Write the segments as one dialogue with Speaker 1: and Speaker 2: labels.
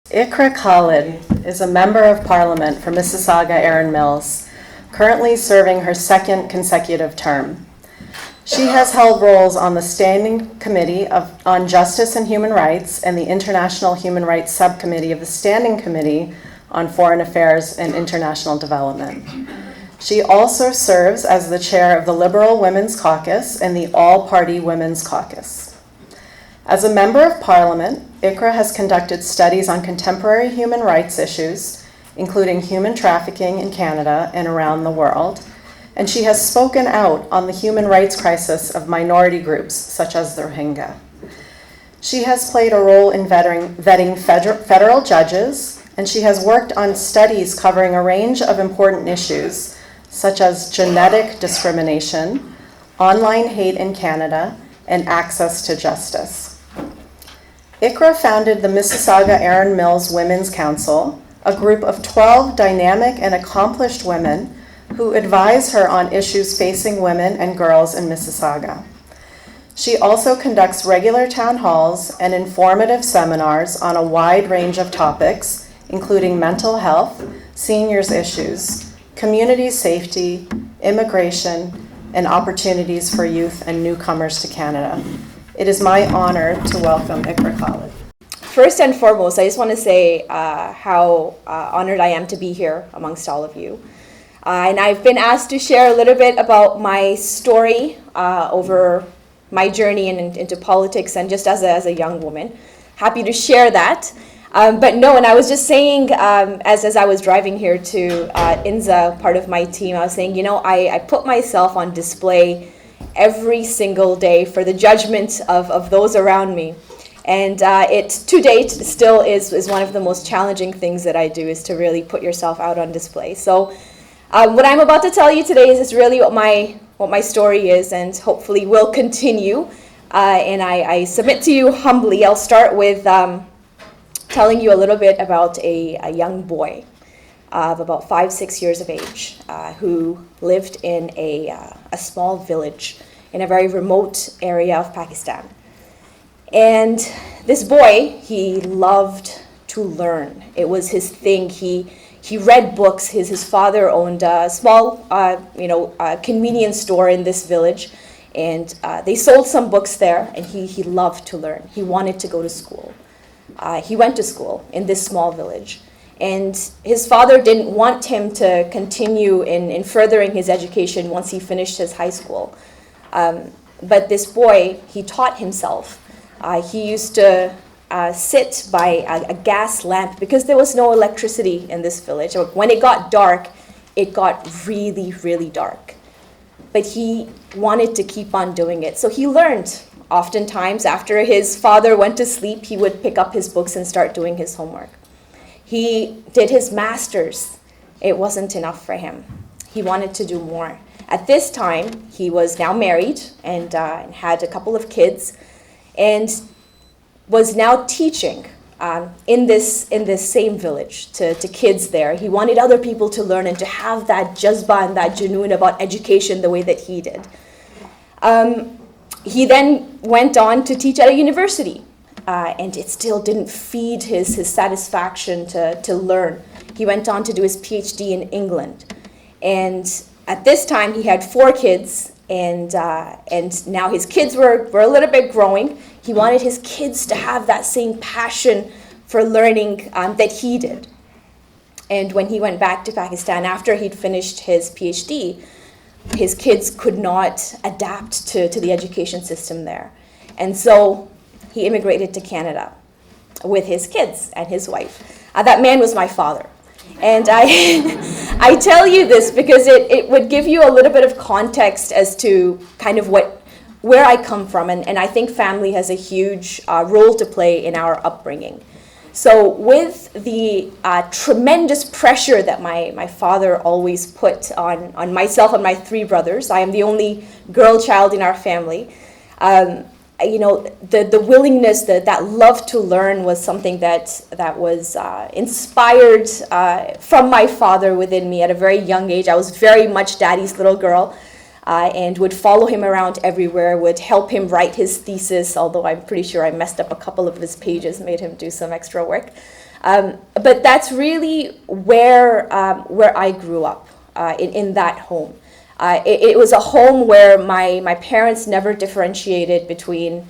Speaker 1: Iqra Khaled is a member of Parliament for Mississauga-Erin Mills, currently serving her second consecutive term. She has held roles on the Standing Committee on Justice and Human Rights and the International Human Rights Subcommittee of the Standing Committee on Foreign Affairs and International Development. She also serves as the chair of the Liberal Women's Caucus and the All-Party Women's Caucus. As a member of Parliament, Iqra has conducted studies on contemporary human rights issues, including human trafficking in Canada and around the world, and she has spoken out on the human rights crisis of minority groups, such as the Rohingya. She has played a role in vetting federal judges, and she has worked on studies covering a range of important issues, such as genetic discrimination, online hate in Canada, and access to justice. Iqra founded the Mississauga-Erin Mills Women's Council, a group of 12 dynamic and accomplished women who advise her on issues facing women and girls in Mississauga. She also conducts regular town halls and informative seminars on a wide range of topics, including mental health, seniors issues, community safety, immigration, and opportunities for youth and newcomers to Canada. It is my honor to welcome Iqra Khaled.
Speaker 2: First and foremost, I just want to say how honored I am to be here amongst all of you. And I've been asked to share a little bit about my story over my journey into politics and just as a young woman. Happy to share that. But no, and I was just saying, as I was driving here to INZA, part of my team, I was saying, I put myself on display every single day for the judgment of those around me. And it, to date, still is one of the most challenging things that I do, is to really put yourself out on display. So what I'm about to tell you today is really what my story is, and hopefully will continue. And I submit to you humbly. I'll start with telling you a little bit about a young boy of about 5-6 years of age who lived in a small village in a very remote area of Pakistan. And this boy, he loved to learn. It was his thing. He read books. His father owned a small convenience store in this village, and they sold some books there, and he loved to learn. He wanted to go to school. He went to school in this small village, and his father didn't want him to continue in furthering his education once he finished his high school. But this boy, he taught himself. He used to sit by a gas lamp because there was no electricity in this village. When it got dark, it got really, really dark. But he wanted to keep on doing it. So he learned. Oftentimes, after his father went to sleep, he would pick up his books and start doing his homework. He did his master's. It wasn't enough for him. He wanted to do more. At this time, he was now married and had a couple of kids, and was now teaching in this same village to kids there. He wanted other people to learn and to have that jazba and that junoon about education the way that he did. He then went on to teach at a university, and it still didn't feed his satisfaction to learn. He went on to do his PhD in England, and at this time he had 4 kids, and now his kids were a little bit growing. He wanted his kids to have that same passion for learning that he did. And when he went back to Pakistan after he'd finished his PhD, his kids could not adapt to the education system there. And so he immigrated to Canada with his kids and his wife. That man was my father. And I tell you this because it would give you a little bit of context as to kind of where I come from. And I think family has a huge role to play in our upbringing. So with the tremendous pressure that my father always put on myself and my 3 brothers, I am the only girl child in our family. The willingness, that love to learn was something that was inspired from my father within me at a very young age. I was very much daddy's little girl. And would follow him around everywhere, would help him write his thesis, although I'm pretty sure I messed up a couple of his pages, made him do some extra work. But that's really where I grew up, in that home. It was a home where my parents never differentiated between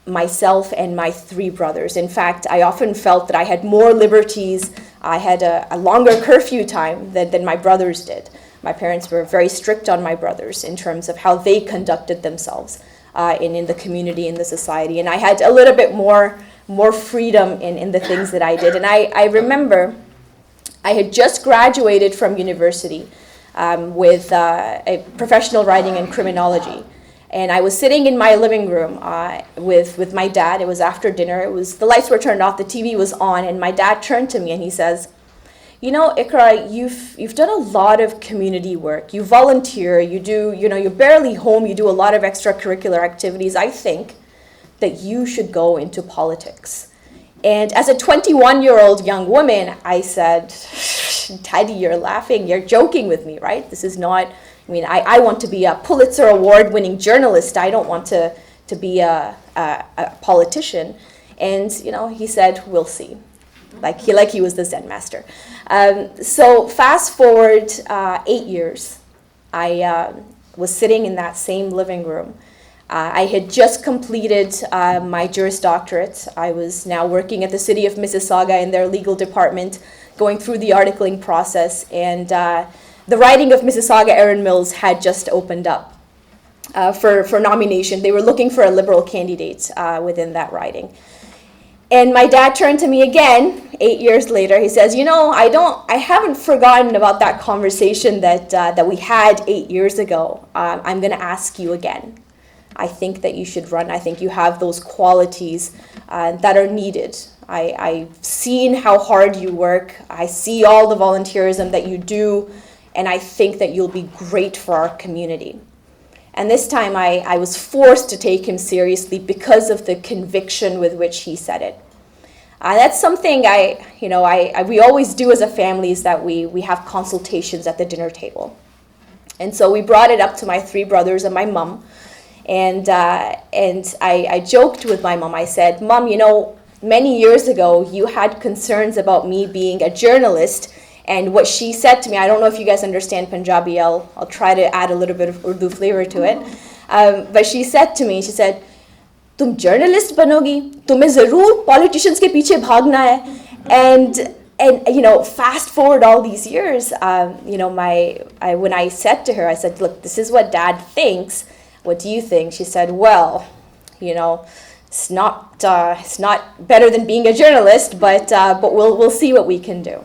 Speaker 2: myself and my three brothers. In fact, I often felt that I had more liberties, I had a longer curfew time than my brothers did. My parents were very strict on my brothers in terms of how they conducted themselves in the community, in the society. And I had a little bit more freedom in the things that I did. And I remember I had just graduated from university with a professional writing in criminology. And I was sitting in my living room with my dad. It was after dinner. The lights were turned off, the TV was on, and my dad turned to me and he says, "You know, Iqra, you've done a lot of community work. You volunteer, you're barely home, you do a lot of extracurricular activities. I think that you should go into politics." And as a 21-year-old young woman, I said, "Daddy, you're laughing, you're joking with me, right? This is not, I want to be a Pulitzer Award-winning journalist. I don't want to be a politician." And, he said, "We'll see." Like he was the Zen master. So fast forward 8 years, I was sitting in that same living room. I had just completed my Juris Doctorate. I was now working at the City of Mississauga in their legal department, going through the articling process, and the riding of Mississauga-Erin Mills had just opened up for nomination. They were looking for a Liberal candidate within that riding. And my dad turned to me again 8 years later. He says, I haven't forgotten about that conversation that we had 8 years ago. I'm going to ask you again. I think that you should run. I think you have those qualities that are needed. I've seen how hard you work. I see all the volunteerism that you do, and I think that you'll be great for our community. And this time I was forced to take him seriously because of the conviction with which he said it. That's something we always do as a family, is that we have consultations at the dinner table. And so we brought it up to my three brothers and my mom. And I joked with my mom. I said, "Mom, many years ago you had concerns about me being a journalist." And what she said to me, I don't know if you guys understand Punjabi, I'll try to add a little bit of Urdu flavor to it. But she said to me, she said, "Tum journalist banogi, tumhe zarur politicians ke piche bhagna hai." And fast forward all these years, when I said to her, I said, "Look, this is what Dad thinks. What do you think?" She said, "Well, it's not better than being a journalist, but we'll see what we can do."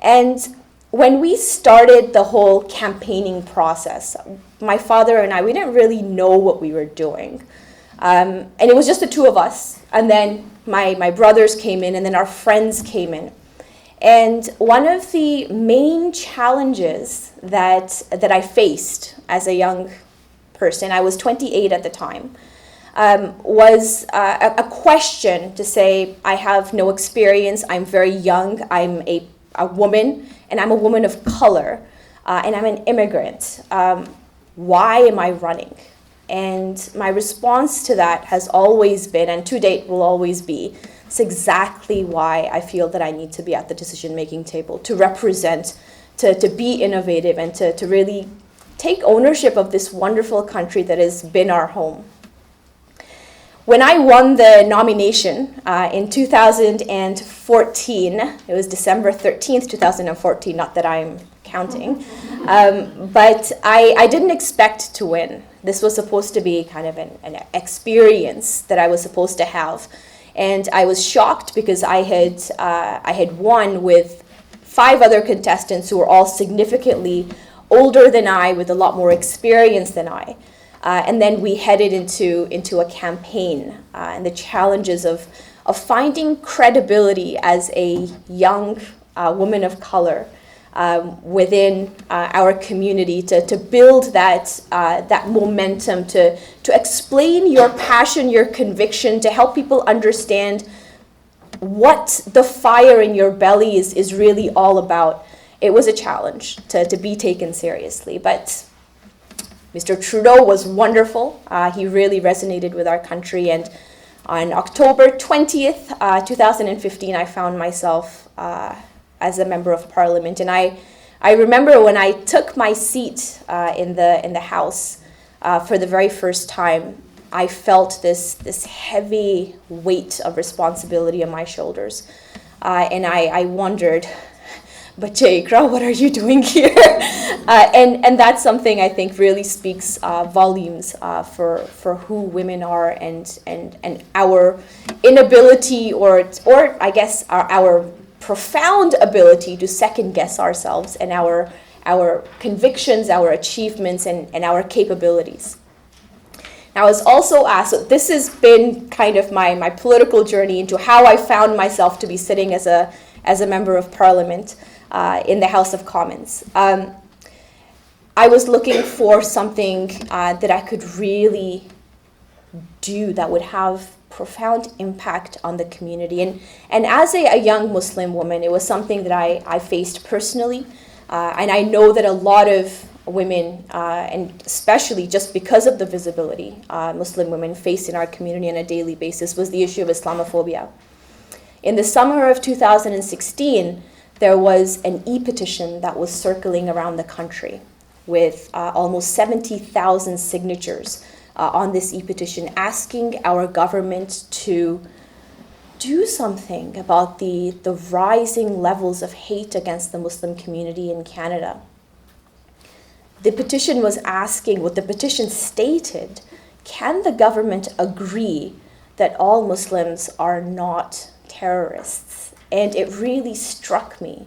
Speaker 2: And when we started the whole campaigning process, my father and I, we didn't really know what we were doing. And it was just the two of us. And then my brothers came in, and then our friends came in. And one of the main challenges that I faced as a young person, I was 28 at the time, was a question to say, I have no experience, I'm very young, I'm a woman, and I'm a woman of color, and I'm an immigrant. Why am I running? And my response to that has always been, and to date will always be, it's exactly why I feel that I need to be at the decision-making table, to represent, to be innovative, and to really take ownership of this wonderful country that has been our home. When I won the nomination in 2014, it was December 13th, 2014, not that I'm counting, but I didn't expect to win. This was supposed to be kind of an experience that I was supposed to have. And I was shocked because I had won with 5 other contestants who were all significantly older than I, with a lot more experience than I. And then we headed into a campaign and the challenges of finding credibility as a young woman of color within our community, to build that momentum, to explain your passion, your conviction, to help people understand what the fire in your belly is really all about. It was a challenge to be taken seriously, but Mr. Trudeau was wonderful. He really resonated with our country, and On October 20th, 2015, I found myself as a member of parliament. And I remember when I took my seat in the House for the very first time, I felt this heavy weight of responsibility on my shoulders. And I wondered, but Iqra, what are you doing here? And that's something I think really speaks volumes for who women are and our inability or I guess our profound ability to second guess ourselves and our convictions, our achievements, and our capabilities. Now, I was also asked, so this has been kind of my political journey into how I found myself to be sitting as a member of parliament in the House of Commons. I was looking for something that I could really do that would have profound impact on the community. And as a young Muslim woman, it was something that I faced personally. And I know that a lot of women, and especially just because of the visibility Muslim women face in our community on a daily basis, was the issue of Islamophobia. In the summer of 2016, there was an e-petition that was circling around the country with almost 70,000 signatures on this e-petition asking our government to do something about the rising levels of hate against the Muslim community in Canada. The petition was asking, what the petition stated, can the government agree that all Muslims are not terrorists? And it really struck me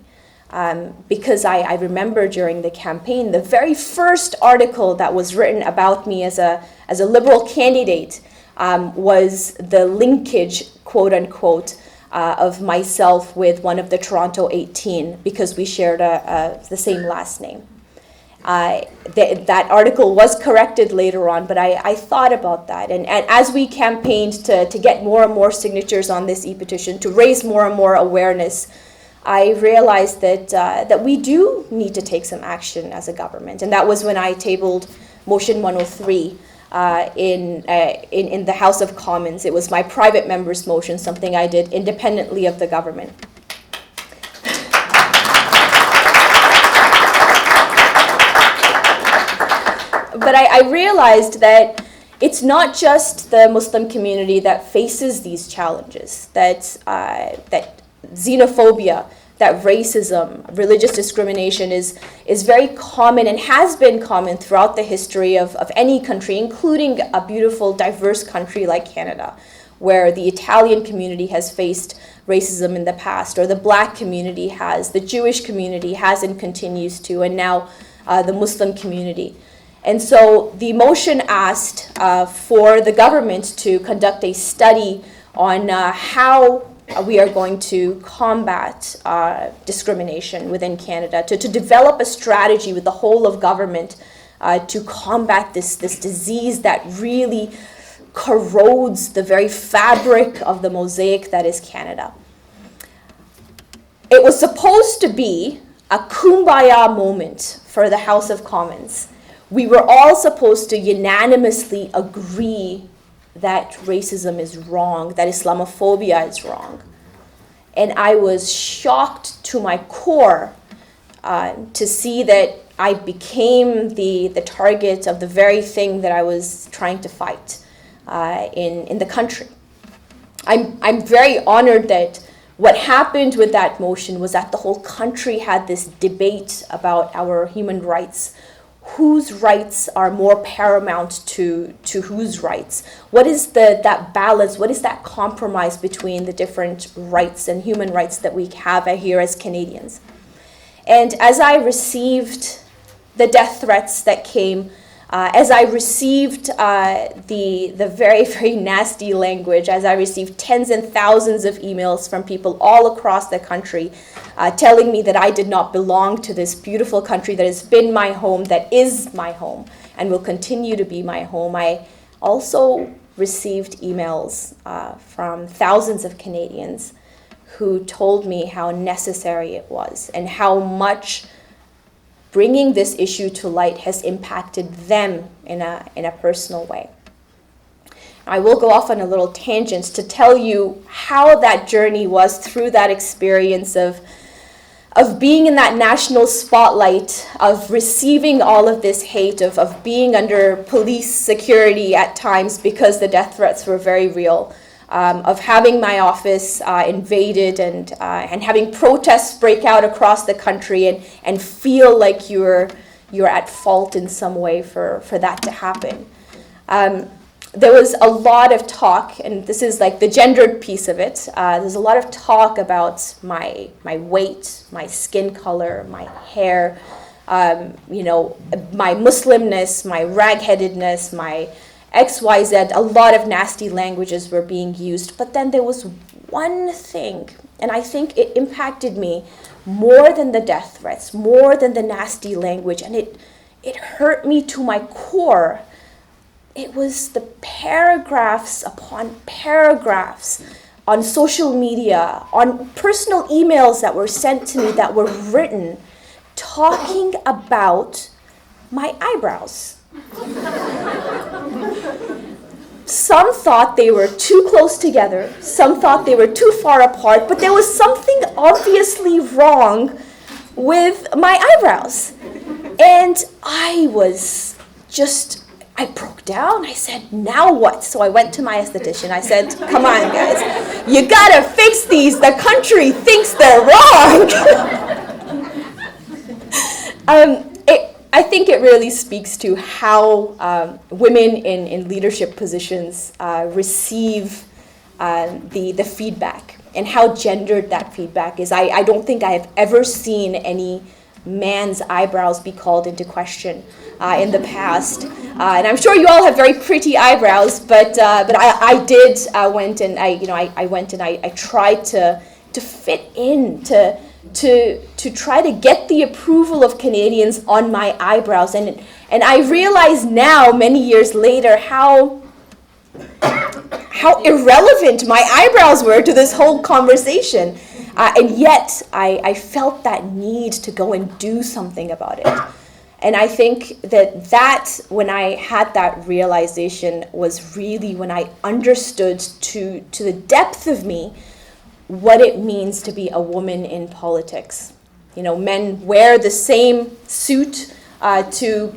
Speaker 2: because I remember during the campaign, the very first article that was written about me as a Liberal candidate was the linkage, quote unquote, of myself with one of the Toronto 18 because we shared the same last name. That article was corrected later on, but I thought about that. And as we campaigned to get more and more signatures on this e-petition, to raise more and more awareness, I realized that we do need to take some action as a government. And that was when I tabled Motion 103 in the House of Commons. It was my private member's motion, something I did independently of the government. But I realized that it's not just the Muslim community that faces these challenges, that xenophobia, that racism, religious discrimination is very common and has been common throughout the history of any country, including a beautiful, diverse country like Canada, where the Italian community has faced racism in the past, or the Black community has, the Jewish community has and continues to, and now the Muslim community. And so the motion asked for the government to conduct a study on how we are going to combat discrimination within Canada, to develop a strategy with the whole of government to combat this disease that really corrodes the very fabric of the mosaic that is Canada. It was supposed to be a kumbaya moment for the House of Commons. We were all supposed to unanimously agree that racism is wrong, that Islamophobia is wrong. And I was shocked to my core to see that I became the target of the very thing that I was trying to fight in the country. I'm very honored that what happened with that motion was that the whole country had this debate about our human rights. Whose rights are more paramount to whose rights? What is that balance? What is that compromise between the different rights and human rights that we have here as Canadians? And as I received the death threats that came, as I received the very, very nasty language, as I received tens and thousands of emails from people all across the country telling me that I did not belong to this beautiful country that has been my home, that is my home, and will continue to be my home, I also received emails from thousands of Canadians who told me how necessary it was and how much bringing this issue to light has impacted them in a personal way. I will go off on a little tangent to tell you how that journey was through that experience of being in that national spotlight, of receiving all of this hate, of being under police security at times because the death threats were very real, of having my office invaded and having protests break out across the country and feel like you're at fault in some way for that to happen. There was a lot of talk, and this is like the gendered piece of it. There's a lot of talk about my weight, my skin color, my hair, my Muslimness, my ragheadedness, my XYZ. A lot of nasty languages were being used. But then there was one thing, and I think it impacted me more than the death threats, more than the nasty language, and it hurt me to my core. It was the paragraphs upon paragraphs on social media, on personal emails that were sent to me that were written talking about my eyebrows. Some thought they were too close together, some thought they were too far apart, but there was something obviously wrong with my eyebrows. And I broke down. I said, now what? So I went to my esthetician. I said, come on, guys. You gotta fix these. The country thinks they're wrong. I think it really speaks to how women in leadership positions receive the feedback and how gendered that feedback is. I don't think I have ever seen any man's eyebrows be called into question in the past, and I'm sure you all have very pretty eyebrows. But I did went and I tried to fit in to try to get the approval of Canadians on my eyebrows, and I realize now, many years later, how irrelevant my eyebrows were to this whole conversation. And yet, I felt that need to go and do something about it. And I think that when I had that realization was really when I understood to the depth of me what it means to be a woman in politics. Men wear the same suit to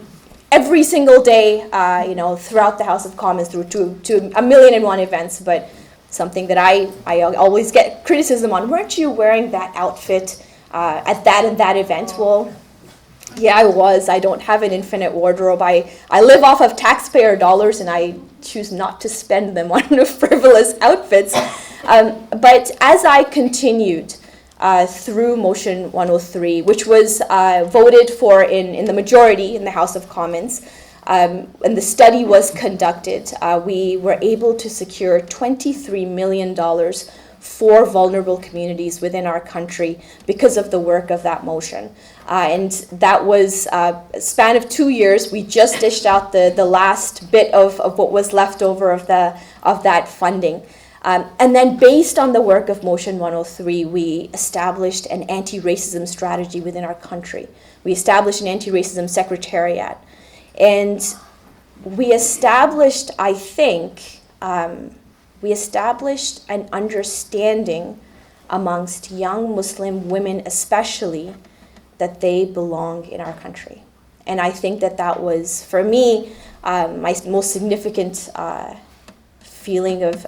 Speaker 2: every single day, throughout the House of Commons, through to 1,000,001 events, but something that I always get criticism on. Weren't you wearing that outfit at that and that event? Well, yeah, I was. I don't have an infinite wardrobe. I live off of taxpayer dollars, and I choose not to spend them on frivolous outfits. But as I continued through Motion 103, which was voted for in the majority in the House of Commons, and the study was conducted, we were able to secure $23 million for vulnerable communities within our country because of the work of that motion. And that was a span of 2 years. We just dished out the last bit of what was left over of that funding. And then based on the work of Motion 103, we established an anti-racism strategy within our country. We established an anti-racism secretariat. And we established, I think, we established an understanding amongst young Muslim women especially that they belong in our country. And I think that was, for me, my most significant feeling of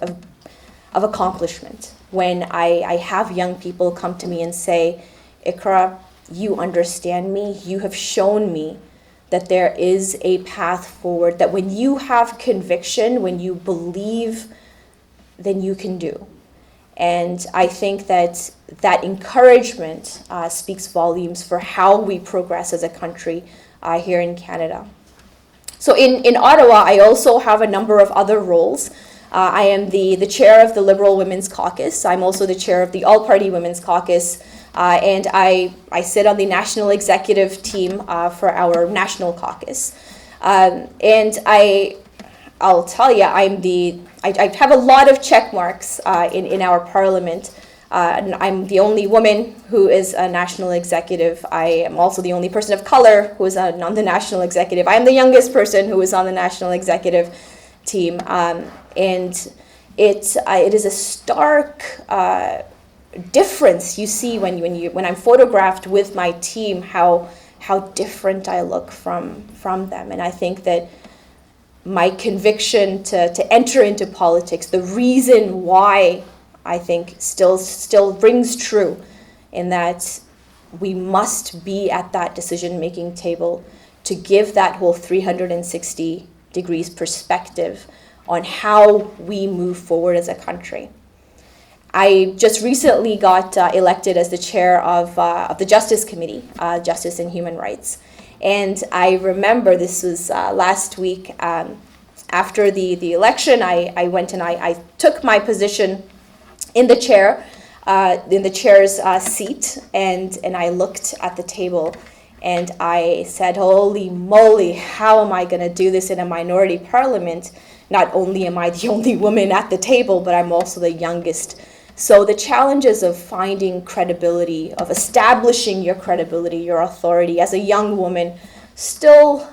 Speaker 2: accomplishment, when I have young people come to me and say, Iqra, you understand me, you have shown me that there is a path forward, that when you have conviction, when you believe, then you can do. And I think that encouragement speaks volumes for how we progress as a country here in Canada. So in Ottawa, I also have a number of other roles. I am the chair of the Liberal Women's Caucus. I'm also the chair of the All-Party Women's Caucus. And I sit on the national executive team for our national caucus. And I'll tell you, I have a lot of check marks in our parliament. And I'm the only woman who is a national executive. I am also the only person of color who is on the national executive. I am the youngest person who is on the national executive team. And it is a stark difference you see when I'm photographed with my team, how different I look from them. And I think that my conviction to enter into politics, the reason why I think still rings true, in that we must be at that decision-making table to give that whole 360 degrees perspective on how we move forward as a country. I just recently got elected as the chair of the Justice Committee, Justice and Human Rights. And I remember this was last week, after the election, I went and I took my position in the chair's seat, and I looked at the table and I said, holy moly, how am I going to do this in a minority parliament? Not only am I the only woman at the table, but I'm also the youngest. So the challenges of finding credibility, of establishing your credibility, your authority as a young woman, still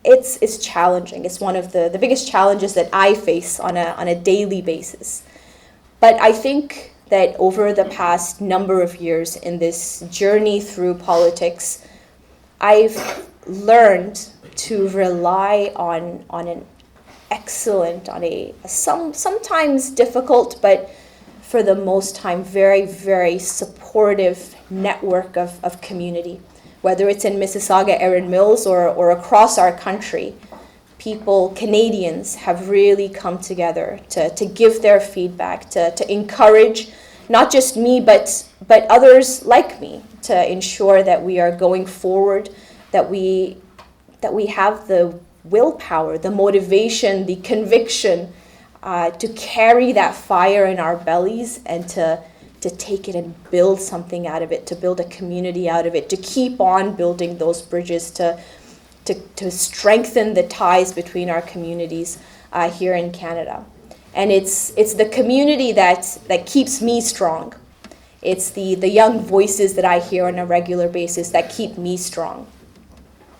Speaker 2: it's challenging. It's one of the biggest challenges that I face on a daily basis. But I think that over the past number of years in this journey through politics, I've learned to rely on an excellent, sometimes difficult, but for the most time, very, very supportive network of community. Whether it's in Mississauga-Erin Mills or across our country, people, Canadians, have really come together to give their feedback, to encourage not just me, but others like me, to ensure that we are going forward, that we have the willpower, the motivation, the conviction to carry that fire in our bellies and to take it and build something out of it, to build a community out of it, to keep on building those bridges, to strengthen the ties between our communities here in Canada. And it's the community that keeps me strong. It's the young voices that I hear on a regular basis that keep me strong.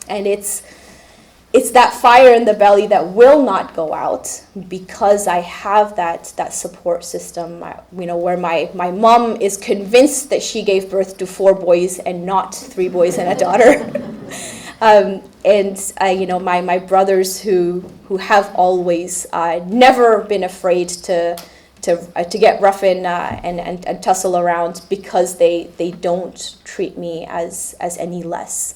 Speaker 2: And it's that fire in the belly that will not go out, because I have that support system, where my mom is convinced that she gave birth to 4 boys and not 3 boys and a daughter. My brothers who have always never been afraid to get rough and tussle around, because they don't treat me as any less.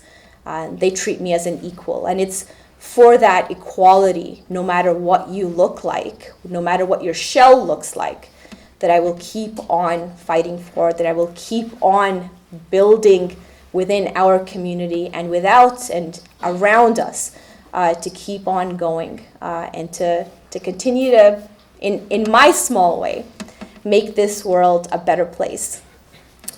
Speaker 2: They treat me as an equal. And it's for that equality, no matter what you look like, no matter what your shell looks like, that I will keep on fighting for, that I will keep on building within our community and without and around us, to keep on going and to continue to, in my small way, make this world a better place.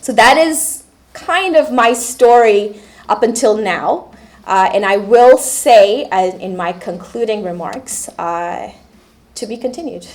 Speaker 2: So that is kind of my story up until now. And I will say, in my concluding remarks, to be continued.